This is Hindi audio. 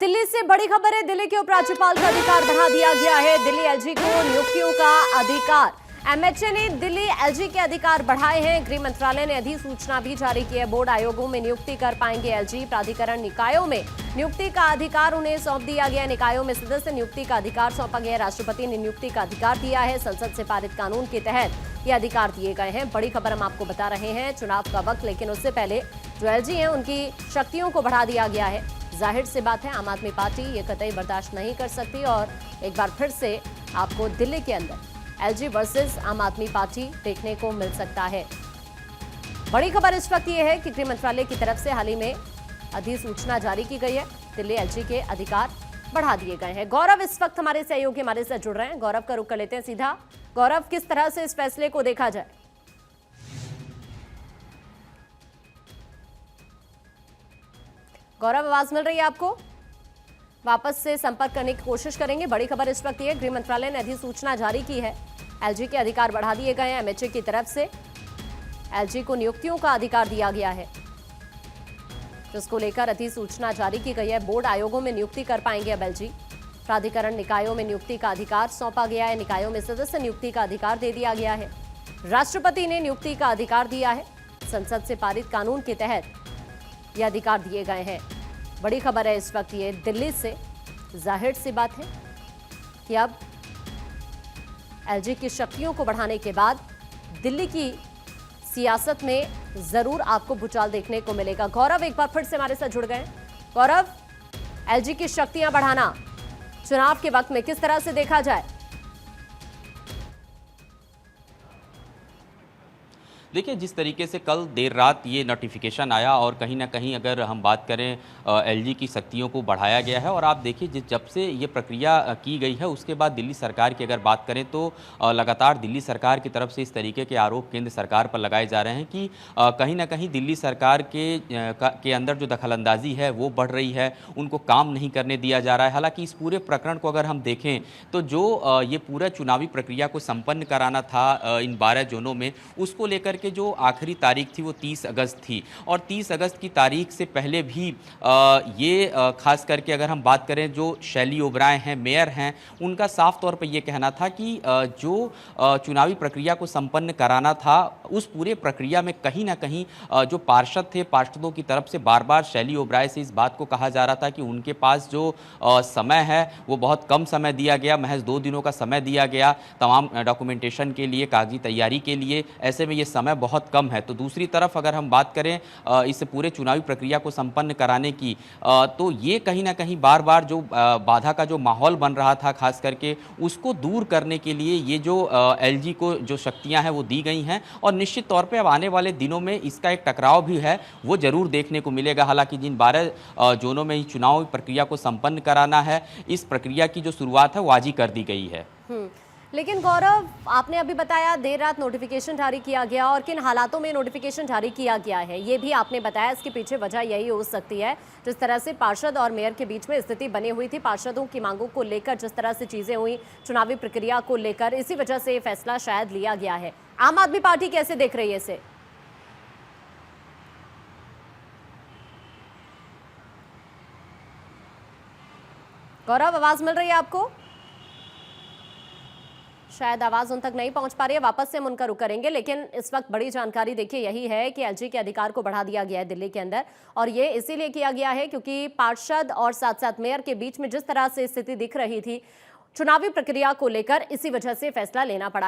दिल्ली से बड़ी खबर है। दिल्ली के उपराज्यपाल का अधिकार बढ़ा दिया गया है। दिल्ली एलजी को नियुक्तियों का अधिकार। एमएचए ने दिल्ली एलजी के अधिकार बढ़ाए हैं। गृह मंत्रालय ने अधिसूचना भी जारी की है। बोर्ड आयोगों में नियुक्ति कर पाएंगे एलजी। प्राधिकरण निकायों में नियुक्ति का अधिकार उन्हें सौंप दिया गया है। निकायों में सदस्य नियुक्ति का अधिकार सौंपा गया है। राष्ट्रपति ने नियुक्ति का अधिकार दिया है। संसद से पारित कानून के तहत ये अधिकार दिए गए हैं। बड़ी खबर हम आपको बता रहे हैं। चुनाव का वक्त, लेकिन उससे पहले जो एलजी हैं उनकी शक्तियों को बढ़ा दिया गया है। जाहिर सी बात है, आम आदमी पार्टी ये कतई बर्दाश्त नहीं कर सकती और एक बार फिर से आपको दिल्ली के अंदर एलजी वर्सेस आम आदमी पार्टी देखने को मिल सकता है। बड़ी खबर इस वक्त ये है कि गृह मंत्रालय की तरफ से हाल ही में अधिसूचना जारी की गई है। दिल्ली एलजी के अधिकार बढ़ा दिए गए हैं। गौरव इस वक्त हमारे सहयोगी हमारे साथ जुड़ रहे हैं। गौरव का रुख कर लेते हैं सीधा। गौरव, किस तरह से इस फैसले को देखा जाए? गौरव, आवाज मिल रही है आपको? वापस से संपर्क करने की कोशिश करेंगे। बड़ी खबर इस वक्त ये, गृह मंत्रालय ने अधिसूचना जारी की है। एलजी के अधिकार बढ़ा दिए गए हैं। एमएचए की तरफ से एलजी को नियुक्तियों का अधिकार दिया गया है, जिसको लेकर अधिसूचना जारी की गई है। बोर्ड आयोगों में नियुक्ति कर पाएंगे अब एलजी। प्राधिकरण निकायों में नियुक्ति का अधिकार सौंपा गया है। निकायों में सदस्य नियुक्ति का अधिकार दे दिया गया है। राष्ट्रपति ने नियुक्ति का अधिकार दिया है। संसद से पारित कानून के तहत ये अधिकार दिए गए हैं। बड़ी खबर है इस वक्त ये दिल्ली से। जाहिर सी बात है कि अब एलजी की शक्तियों को बढ़ाने के बाद दिल्ली की सियासत में जरूर आपको भूचाल देखने को मिलेगा। गौरव एक बार फिर से हमारे साथ जुड़ गए। गौरव, एलजी की शक्तियां बढ़ाना चुनाव के वक्त में किस तरह से देखा जाए? देखिए, जिस तरीके से कल देर रात ये नोटिफिकेशन आया और कहीं ना कहीं अगर हम बात करें एलजी की शक्तियों को बढ़ाया गया है और आप देखिए जब से ये प्रक्रिया की गई है उसके बाद दिल्ली सरकार की अगर बात करें तो लगातार दिल्ली सरकार की तरफ से इस तरीके के आरोप केंद्र सरकार पर लगाए जा रहे हैं कि कहीं ना कहीं दिल्ली सरकार के अंदर जो दखलंदाजी है वो बढ़ रही है, उनको काम नहीं करने दिया जा रहा है। हालांकि इस पूरे प्रकरण को अगर हम देखें तो जो ये पूरा चुनावी प्रक्रिया को संपन्न कराना था इन 12 जोनों में, उसको लेकर के जो आखिरी तारीख थी वो 30 अगस्त थी और 30 अगस्त की तारीख से पहले भी ये खास करके अगर हम बात करें जो शैली ओबराय हैं, मेयर हैं, उनका साफ तौर पर यह कहना था कि जो चुनावी प्रक्रिया को संपन्न कराना था उस पूरे प्रक्रिया में कहीं ना कहीं जो पार्षद थे, पार्षदों की तरफ से बार बार शैली ओबराय से इस बात को कहा जा रहा था कि उनके पास जो समय है वो बहुत कम समय दिया गया, महज 2 दिनों का समय दिया गया तमाम डॉक्यूमेंटेशन के लिए, कागजी तैयारी के लिए। ऐसे में ये समय बहुत कम है। तो दूसरी तरफ अगर हम बात करें इस पूरे चुनावी प्रक्रिया को संपन्न कराने की, तो ये कहीं ना कहीं बार बार जो बाधा का जो माहौल बन रहा था खास करके उसको दूर करने के लिए ये जो एलजी को जो शक्तियां हैं वो दी गई हैं और निश्चित तौर पे अब आने वाले दिनों में इसका एक टकराव भी है वो जरूर देखने को मिलेगा। हालांकि जिन 12 जोनों में चुनाव प्रक्रिया को संपन्न कराना है, इस प्रक्रिया की जो शुरुआत है वो आज ही कर दी गई है। लेकिन गौरव, आपने अभी बताया देर रात नोटिफिकेशन जारी किया गया और किन हालातों में नोटिफिकेशन जारी किया गया है ये भी आपने बताया। इसके पीछे वजह यही हो सकती है जिस तरह से पार्षद और मेयर के बीच में स्थिति बनी हुई थी, पार्षदों की मांगों को लेकर जिस तरह से चीजें हुई, चुनावी प्रक्रिया को लेकर, इसी वजह से ये फैसला शायद लिया गया है। आम आदमी पार्टी कैसे देख रही है इसे? गौरव, आवाज मिल रही है आपको? शायद आवाज उन तक नहीं पहुंच पा रही है। वापस से हम उनका रुख करेंगे, लेकिन इस वक्त बड़ी जानकारी देखिए यही है कि एलजी के अधिकार को बढ़ा दिया गया है दिल्ली के अंदर और ये इसीलिए किया गया है क्योंकि पार्षद और साथ साथ मेयर के बीच में जिस तरह से स्थिति दिख रही थी चुनावी प्रक्रिया को लेकर, इसी वजह से फैसला लेना पड़ा है।